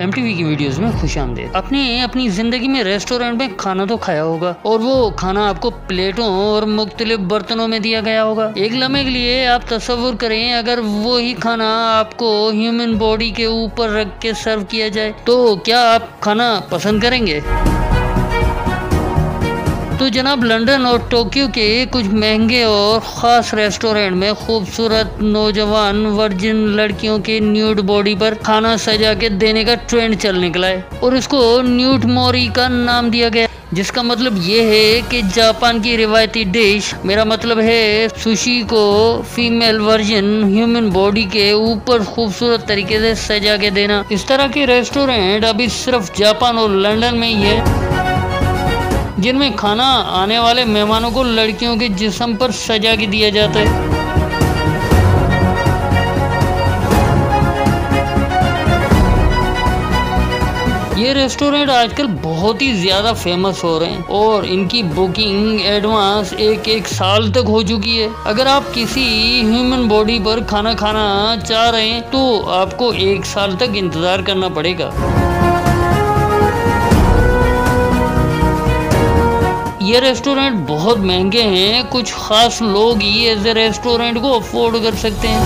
MTV की videos में खुशामदीद। आपने अपनी जिंदगी में रेस्टोरेंट में खाना तो खाया होगा और वो खाना आपको प्लेटों और मुख्तलिफ बर्तनों में दिया गया होगा। एक लम्हे के लिए आप तसव्वुर करें, अगर वो ही खाना आपको ह्यूमन बॉडी के ऊपर रख के सर्व किया जाए तो क्या आप खाना पसंद करेंगे? तो जनाब, लंदन और टोक्यो के कुछ महंगे और ख़ास रेस्टोरेंट में खूबसूरत नौजवान वर्जिन लड़कियों के न्यूड बॉडी पर खाना सजा के देने का ट्रेंड चल निकला है और इसको न्यूड मोरी का नाम दिया गया, जिसका मतलब ये है कि जापान की रिवायती डिश, मेरा मतलब है सुशी, को फीमेल वर्जन ह्यूमन बॉडी के ऊपर खूबसूरत तरीके से सजा के देना। इस तरह के रेस्टोरेंट अभी सिर्फ जापान और लंदन में ही है, जिनमें खाना आने वाले मेहमानों को लड़कियों के जिस्म पर सजा के दिया जाता है। ये रेस्टोरेंट आजकल बहुत ही ज़्यादा फेमस हो रहे हैं और इनकी बुकिंग एडवांस एक साल तक हो चुकी है। अगर आप किसी ह्यूमन बॉडी पर खाना खाना चाह रहे हैं तो आपको 1 साल तक इंतज़ार करना पड़ेगा। ये रेस्टोरेंट बहुत महंगे हैं, कुछ खास लोग ही ऐसे रेस्टोरेंट को अफोर्ड कर सकते हैं।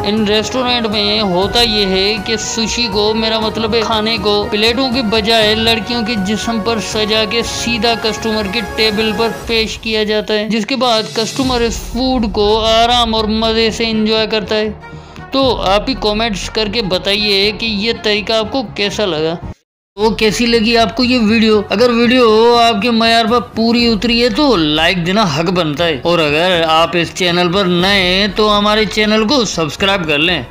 इन रेस्टोरेंट में होता ये है कि सुशी को, मेरा मतलब है खाने को, प्लेटों के बजाय लड़कियों के जिस्म पर सजा के सीधा कस्टमर के टेबल पर पेश किया जाता है, जिसके बाद कस्टमर इस फूड को आराम और मज़े से एंजॉय करता है। तो आप ही कमेंट्स करके बताइए कि ये तरीका आपको कैसा लगा। तो कैसी लगी आपको ये वीडियो? अगर वीडियो आपके मयार पर पूरी उतरी है तो लाइक देना हक बनता है, और अगर आप इस चैनल पर नए हैं तो हमारे चैनल को सब्सक्राइब कर लें।